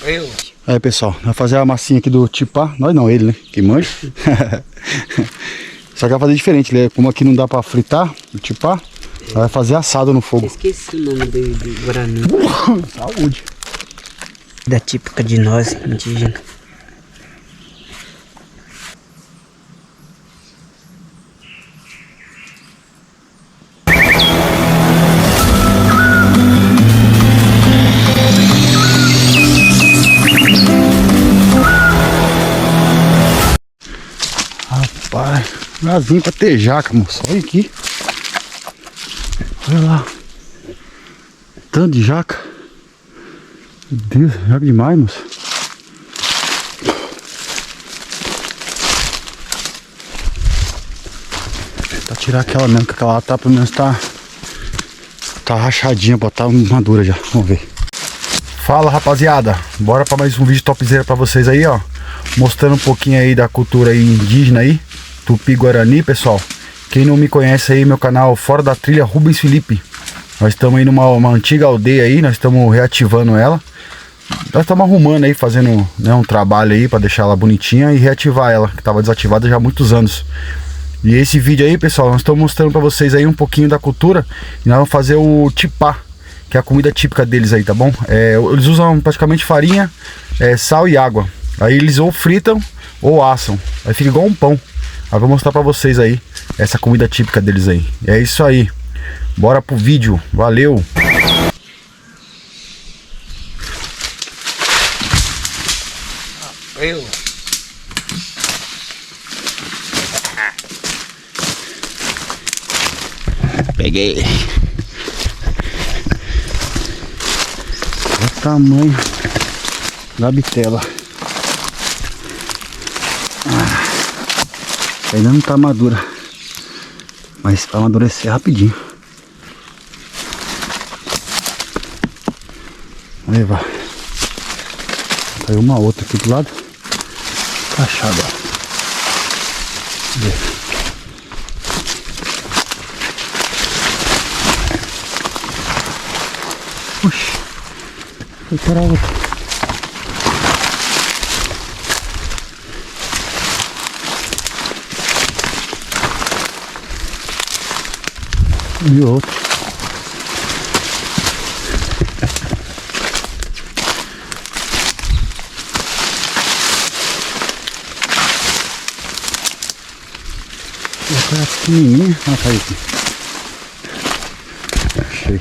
Eu. Aí pessoal, vai fazer a massinha aqui do tipá. Nós não, ele, né? Que manja. Só que vai fazer diferente, né? Como aqui não dá pra fritar o tipá, vai fazer assado no fogo. Esqueci o nome do Guarani. Saúde. Da típica de nós, indígena. Rapaz, brasinho pra ter jaca, moço. Olha aqui. Olha lá. Tanto de jaca. Meu Deus, jaca demais, moço. Tentar tirar aquela mesmo, que aquela lá tá, pelo menos tá rachadinha, botar madura já. Vamos ver. Fala, rapaziada. Bora pra mais um vídeo topzera pra vocês aí, ó. Mostrando um pouquinho aí da cultura aí indígena aí, Tupi-Guarani, pessoal. Quem não me conhece aí, meu canal Fora da Trilha, Rubens Felipe. Nós estamos aí numa antiga aldeia aí, nós estamos reativando ela. Nós estamos arrumando aí, fazendo, né, um trabalho aí para deixar ela bonitinha e reativar ela, que estava desativada já há muitos anos. E esse vídeo aí, pessoal, nós estamos mostrando para vocês aí um pouquinho da cultura. E nós vamos fazer o tipá, que é a comida típica deles aí, tá bom? Eles usam praticamente farinha, sal e água. Aí eles ou fritam ou assam. Aí fica igual um pão. Aí eu vou mostrar pra vocês aí essa comida típica deles aí. É isso aí. Bora pro vídeo. Valeu! Eu. Peguei. Olha o tamanho da bitela. Ainda não tá madura, mas vai amadurecer rapidinho. Vou levar. Caiu uma outra aqui do lado. Encaixada, ó. Puxa, foi para a outra. E outro. Essa é pequenininha. Ah, tá aí aqui. Achei.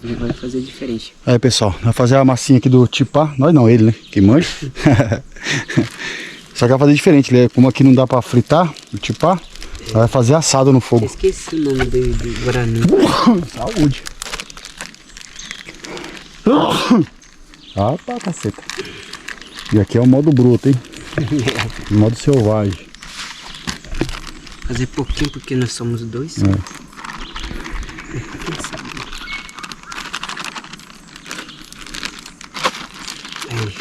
Ele vai fazer diferente. Aí pessoal, vai fazer a massinha aqui do tipá. Nós não, ele, né? Que manja. Só que vai fazer diferente, né? Como aqui não dá pra fritar o tipá, vai fazer assado no fogo. Esqueci o nome do Guarani. Saúde. Ah, tá, caceta. E aqui é o modo bruto, hein? Modo selvagem. Fazer pouquinho porque nós somos dois. Aí,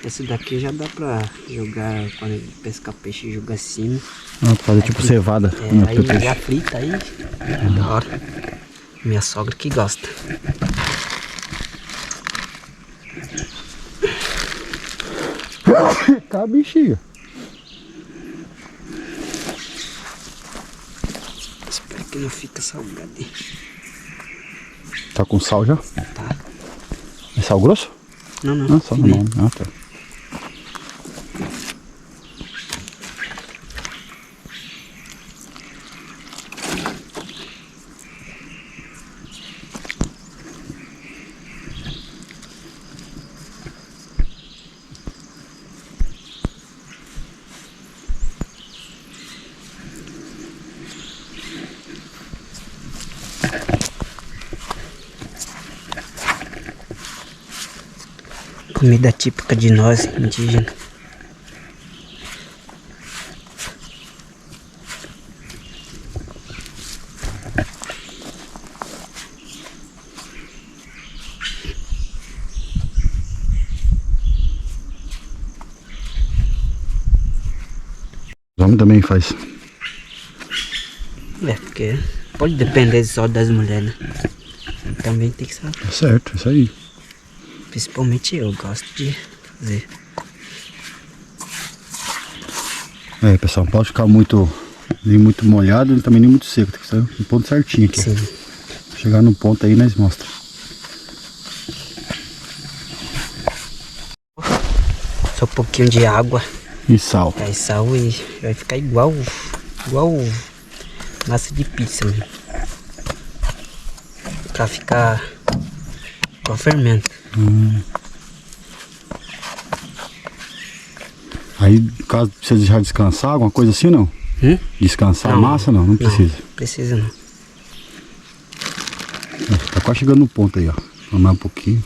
esse daqui já dá pra jogar quando ele pescar peixe e jogar assim. Ah, pra fazer tipo cevada. Aí já frita aí. É da hora. Minha sogra que gosta. Tá, bichinho. Espero que não fica salgado. Tá com sal já? Tá. É sal grosso? Não, não. Ah, só no nome. Ah, tá. Comida típica de nós, indígena. Os homens também faz. É, porque pode depender só das mulheres, né? Também tem que saber. Tá certo, isso aí. Principalmente eu gosto de fazer. É, pessoal, não pode ficar nem muito molhado, também nem muito seco. Tem que estar no ponto certinho aqui. Sim. Chegar no ponto aí, nós mostra. Só um pouquinho de água. E sal. Aí sal e vai ficar igual massa de pizza, né? Pra ficar com fermento. Aí, caso precisa deixar descansar, alguma coisa assim, não? Descansar Não, a massa, não? Não precisa. Não precisa não. Tá quase chegando no ponto aí, ó. Vamos mais um pouquinho.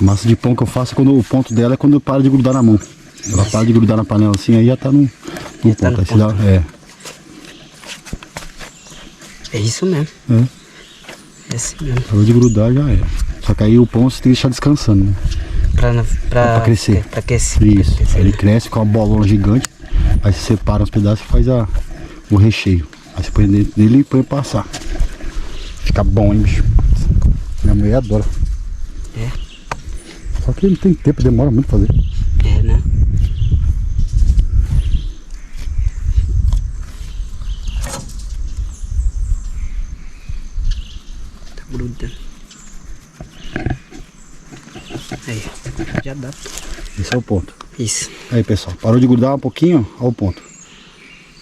A massa de pão que eu faço, quando o ponto dela é quando para de grudar na mão. Ela para de grudar na panela assim, aí já tá no ponto. Tá no Aí ponto. É isso mesmo. É assim mesmo. Parou de grudar, já é. Só que aí o pão você tem que deixar descansando, né? Pra crescer. Pra aquecer. Isso. Pra aquecer, Aí ele né? cresce com uma bolona gigante. Aí você separa os pedaços e faz o recheio. Aí você põe dentro dele e põe pra assar. Fica bom, hein, bicho? Minha mulher adora. É. Só que não tem tempo, demora muito pra fazer. É, né? Tá grudando. Aí, já dá. Esse é o ponto. Isso. Aí, pessoal, parou de grudar um pouquinho, ó o ponto.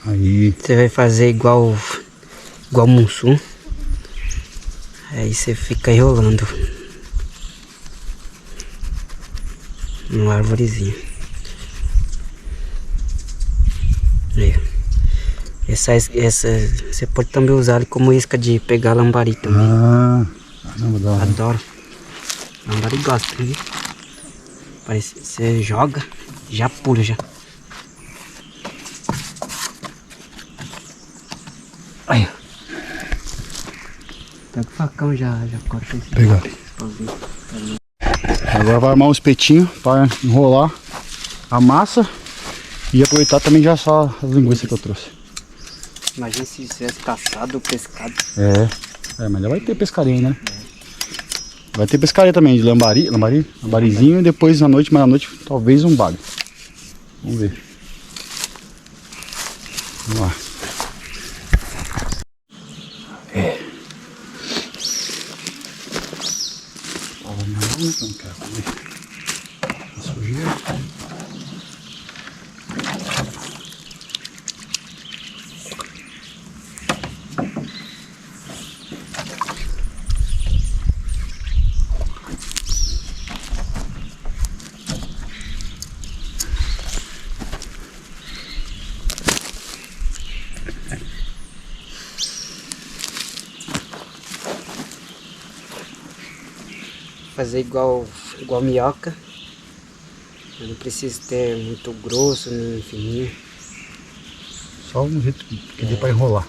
Aí, Você vai fazer igual mussum. Aí você fica enrolando numa árvorezinha. Aí. Essa você pode também usar como isca de pegar lambari também. caramba, da hora. Adoro. Lambari gosta, viu? Parece você joga, já pula já. Aí. Pega o facão já corta esse. Pegar. Agora vai armar um espetinho para enrolar a massa e aproveitar também já só as linguiças que eu trouxe. Imagina se tivesse caçado ou pescado. Mas já vai ter pescaria ainda, né? Vai ter pescaria também de lambarizinho e depois à noite, mais à noite, talvez um bagre. Vamos ver. Vamos lá. Não quero comer. A sujeira. Fazer igual minhoca. Não precisa ter muito grosso nem fininho. Só um jeito que dê para enrolar.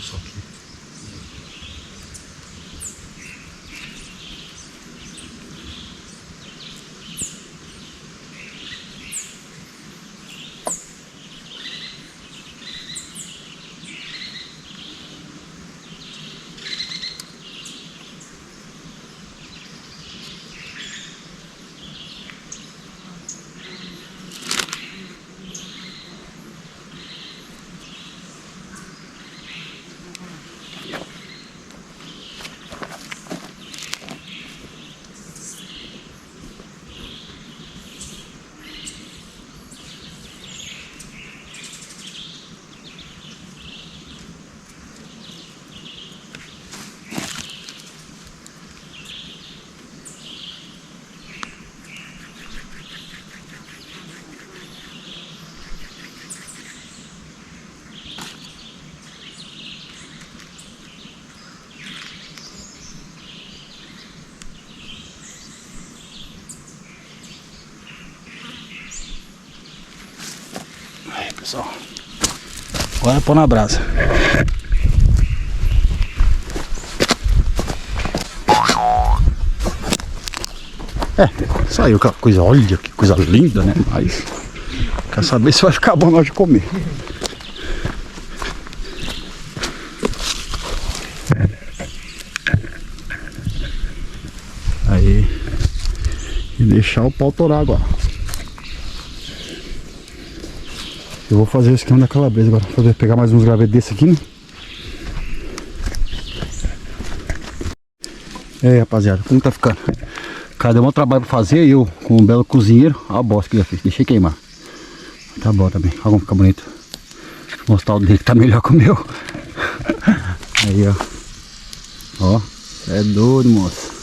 Só aqui. pessoal. Agora pôr na brasa. Saiu aquela coisa, olha que coisa linda, né? Mas quer saber se vai ficar bom na hora de comer. Aí, e deixar o pau torar agora. Eu vou fazer o esquema da calabresa agora. Pegar mais uns gravetos desse aqui, né? Rapaziada, como tá ficando? Cara, deu um trabalho pra fazer. Eu, com um belo cozinheiro, olha a bosta que eu já fiz. Deixei queimar. Tá bom também. Olha como fica bonito. Vou mostrar o dele que tá melhor que o meu. Aí, ó. Ó, é doido, moço.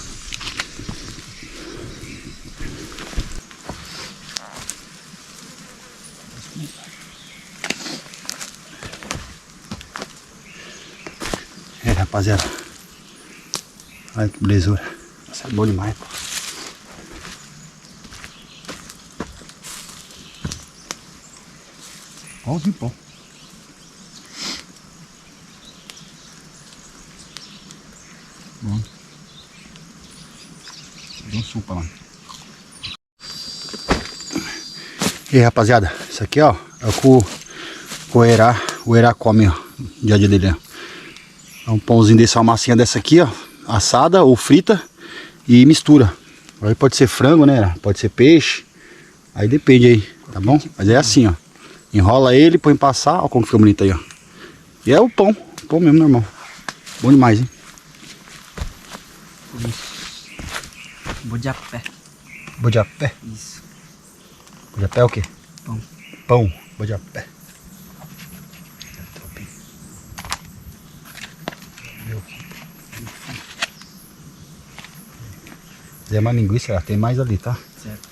Rapaziada. Olha que belezura. Nossa, é bom demais, pô. Olha o pão. Bom. Deu um supa lá. E aí, rapaziada, isso aqui, ó, é o que o Erá come, ó, no dia a dia dele, ó. É um pãozinho desse, uma massinha dessa aqui, ó, assada ou frita e mistura. Aí pode ser frango, né? Pode ser peixe. Aí depende aí, tá bom? Mas é assim, ó. Enrola ele, põe passar, ó como fica bonito aí, ó. E é o pão mesmo, normal. Bom demais, hein? Bodiapé. Bodiapé? Isso. Bodiapé é o quê? Pão. Pão, bodiapé. Se é mais linguiça, tem mais ali, tá? Certo.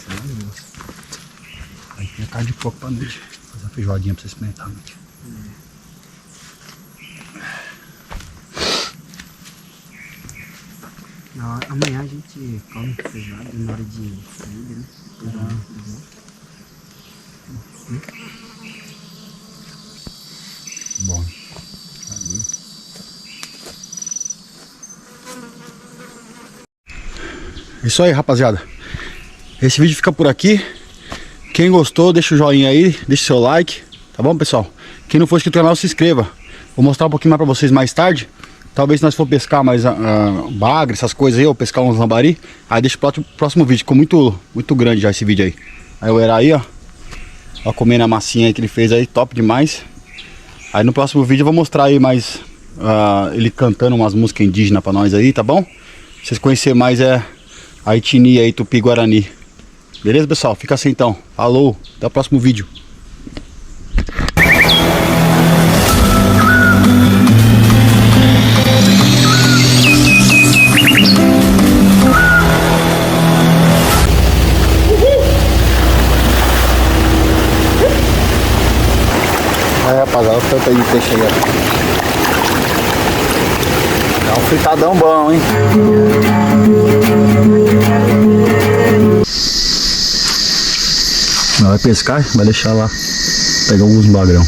Aí tem a carne de porco pra noite. Fazer uma feijoadinha pra você experimentar à noite. Amanhã a gente come feijoada na hora de saída, né? Bom. Isso aí, rapaziada. Esse vídeo fica por aqui. Quem gostou, deixa o joinha aí, deixa o seu like, tá bom, pessoal? Quem não for inscrito no canal, se inscreva. Vou mostrar um pouquinho mais pra vocês mais tarde. Talvez se nós for pescar mais bagre, essas coisas aí, ou pescar uns lambari, aí deixa o próximo vídeo. Ficou muito grande já esse vídeo aí. Aí o Erá aí, ó. Ó, comendo a massinha aí que ele fez aí, top demais. Aí no próximo vídeo eu vou mostrar aí mais ele cantando umas músicas indígenas pra nós aí, tá bom? Pra vocês conhecerem mais a etnia aí, Tupi-Guarani. Beleza, pessoal? Fica assim então. Falou, até o próximo vídeo. Rapaziada, o tanto aí de peixe aí, ó. É um fritadão bom, hein? Vai pescar, vai deixar lá, pegar alguns bagrão.